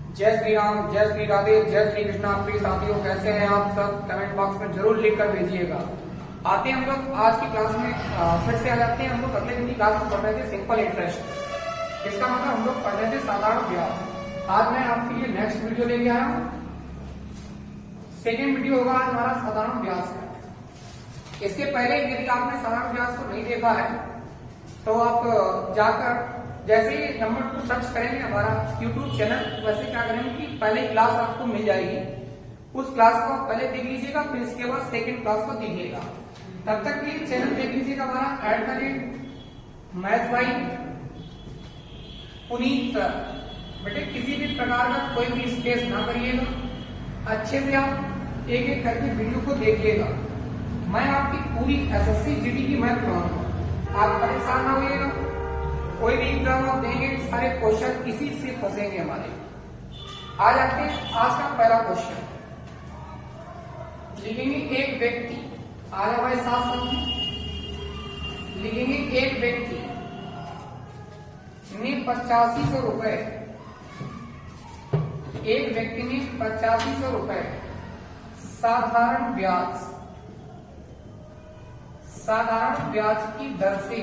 जय श्री राम, जय श्री राधे, जय श्री कृष्णा। प्रिय साथियों, कैसे हैं आप सब? कमेंट बॉक्स में जरूर लिख कर भेजिएगा। आते हैं हम लोग आज की क्लास में, फिर से आ जाते हैं। हम लोग अगले दिन की क्लास में पढ़ रहे थे सिंपल इंटरेस्ट। इसका मतलब हम लोग पढ़ रहे थे साधारण ब्याज। आज मैं आपके लिए नेक्स्ट वीडियो लेके आया हूँ। सेकेंड वीडियो होगा आज हमारा साधारण ब्याज का। इसके पहले यदि आपने साधारण ब्याज को नहीं देखा है तो आप जाकर जैसे ही नंबर 2 सर्च करेंगे हमारा YouTube चैनल, वैसे क्या करेंगे कि पहले क्लास आपको मिल जाएगी। उस क्लास को आप पहले देख लीजिएगा, फिर इसके बाद सेकंड क्लास को देखिएगा। तब तक के लिए चैनल देख लीजिएगा हमारा @मैथ्स बाई पुनीत सर। बेटे किसी भी प्रकार का कोई भी स्पेस ना करिएगा, अच्छे से आप एक एक करके वीडियो को देखिएगा। मैं आपकी पूरी SSC GD की मैथ पढ़ाऊंगा, आप परेशान ना होइएगा। कोई भी एग्जाम आप देंगे सारे क्वेश्चन इसी से फंसेंगे हमारे। आ जाते हैं आज का पहला क्वेश्चन। लिखेंगे एक व्यक्ति, आ जाओ भाई साथ साथ में लिखेंगे एक व्यक्ति ने 8500 रुपए, एक व्यक्ति ने 8500 रुपए साधारण ब्याज की दर से,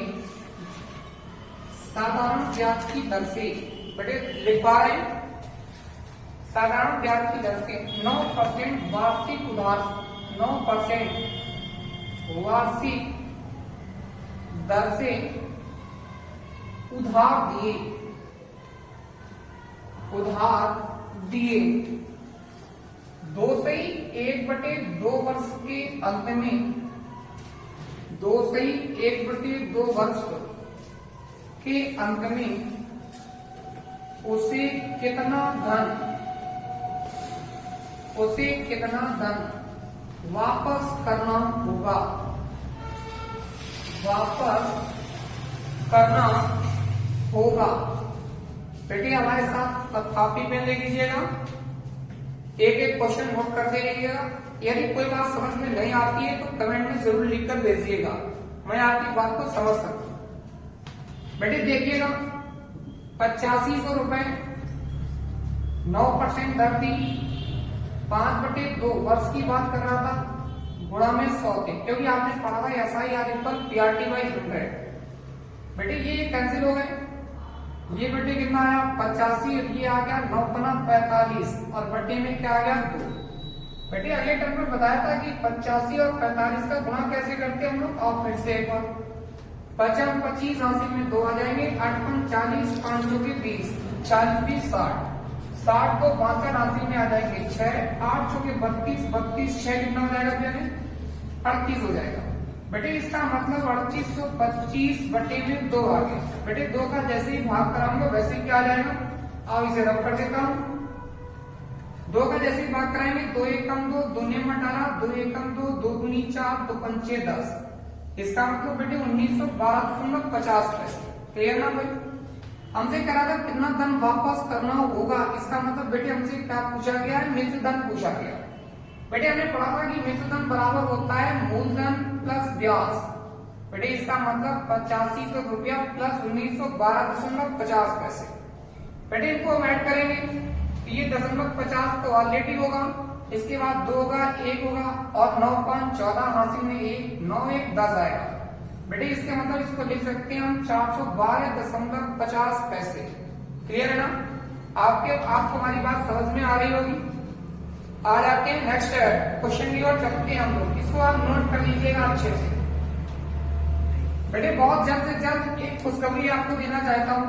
साधारण ब्याज की दर से, बेटे लिख पा रहे हैं, साधारण ब्याज की दर से 9% वार्षिक उधार, 9% वार्षिक दर से उधार दिए 2 से 1/2 वर्ष के अंत में, 2 से 1/2 वर्ष के अंत में उसे कितना धन वापस करना होगा। बेटे हमारे साथ कॉपी पेन ले लीजिएगा, एक एक क्वेश्चन नोट करते रहिएगा। यदि कोई बात समझ में नहीं आती है तो कमेंट में जरूर लिखकर भेजिएगा, मैं आपकी बात को समझ सकता हूं। बेटे देखिएगा 8500 रुपए 9% दर थी, 5/2 वर्ष की बात कर रहा था, गुणा में 100 थे, क्योंकि आपने पढ़ा था SI इक्वल PRT/100। बेटे ये कैंसिल हो गए, ये बेटे कितना आया 85, ये आ गया 9×45 और बटे में क्या आ गया 2। बेटे अगले टर्म में बताया था कि 85 और 45 का गुणा कैसे करते हैं हम लोग, और फिर से एक बार 55 25 हासिल में 2 आ जाएंगे, 8 40 5 के 20, 40 20 60, 60 को 62 हासिल में आ जाएंगे 6, 8 के 32 32 6 कितना हो जाएगा भैया, 38 हो जाएगा। बेटे इसका मतलब 3825/2 आ गया। बेटे 2 का जैसे ही भाग कराऊंगा वैसे ही क्या आ जाएगा, अब इसे रब कर देता हूं। 2 का जैसे ही भाग कराएंगे 2 एकम 2, 2 ने 18, 2 एकम 2, 2 दूनी 4, 2 पंचे 10। इसका मतलब बेटे 1912.50 पैसे। क्लियर ना भाई? हमसे कह रहा था कितना धन वापस करना होगा, इसका मतलब बेटे हमसे क्या पूछा गया है, मिश्र धन पूछा गया। बेटे हमने पढ़ा था कि मिश्र धन बराबर होता है मूलधन प्लस ब्याज। बेटे इसका मतलब 8500 रुपया प्लस 1912.50 पैसे। बेटे इनको हम ऐड करेंगे, ये 0.50 तो ऑलरेडी होगा, इसके बाद 2 होगा, 1 होगा और 9 5 14 हासिल में 1, 9 1 10 आएगा। बेटे इसके मतलब इसको लिख सकते हैं हम 412.50 पैसे। क्लियर है ना? आपको हमारी बात समझ में आ रही होगी। आ जाते हैं नेक्स्ट क्वेश्चन की ओर चलते हैं हम लोग, इसको आप नोट कर लीजिएगा अच्छे से। बेटे बहुत जल्द से जल्द एक खुशखबरी आपको देना चाहता हूँ,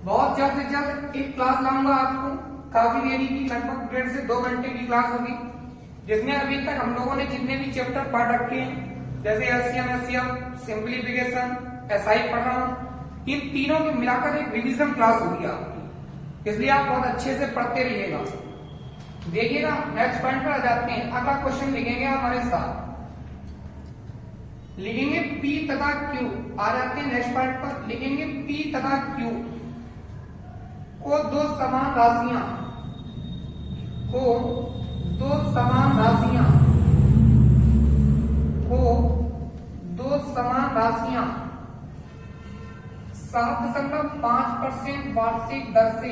बहुत जल्द से जल्द एक क्लास लाऊंगा आपको, काफी देरी की, लगभग 1.5 से 2 घंटे की क्लास होगी, जिसमें अभी तक हम लोगों ने जितने भी चैप्टर पढ़ रखे हैं, जैसे LCM, सिंप्लीफिकेशन, SI पढ़ रहा हूं, इन तीनों की मिलाकर एक रिवीजन क्लास होगी आपकी, इसलिए आप बहुत अच्छे से पढ़ते रहिएगा। देखिएगा नेक्स्ट पॉइंट पर आ जाते हैं। अगला क्वेश्चन लिखेंगे हमारे साथ, लिखेंगे P तथा Q। आ जाते हैं नेक्स्ट पॉइंट पर, लिखेंगे P तथा Q को दो समान राशियां 7.5% वार्षिक दर से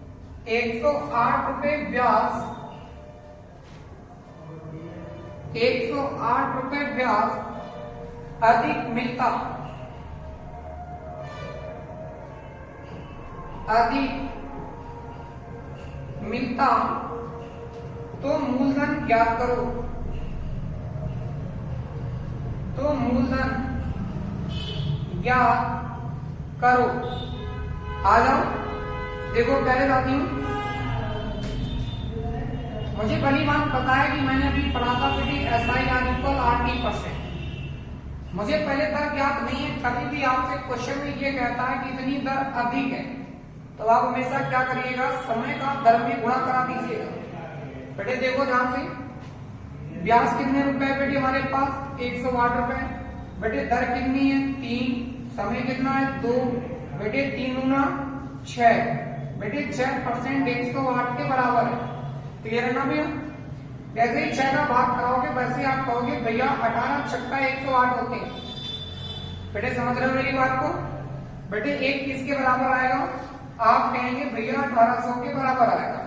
108 रुपए ब्याज, 108 रुपए ब्याज अधिक मिलता, अधिक मिलता तो मूलधन ज्ञात करो, तो मूलधन ज्ञात करो। आ जाओ, देखो पहले जाती हूं, मुझे भली बात पता है कि मैंने अभी पढ़ा था बेटी SIR इक्वल RT%। मुझे पहले दर ज्ञात नहीं है, कभी भी आपसे क्वेश्चन में ये कहता है कि इतनी दर अधिक है, तो आप हमेशा क्या करिएगा, समय का दर में गुणा करा दीजिएगा। बेटे देखो ध्यान से, ब्याज कितने रुपए बेटे हमारे पास 108 रुपए, बेटे दर कितनी है 3, समय कितना है 2, बेटे 3 गुना 6, बेटे 6% 108 के बराबर है। क्लियर है ना भैया? जैसे ही 6 का भाग कराओगे वैसे आप कहोगे भैया 18 छक्का 108 होते हैं। बेटे समझ रहे हो मेरी बात को? बेटे एक किसके बराबर आएगा? आप कहेंगे भैया 1800 के बराबर आएगा।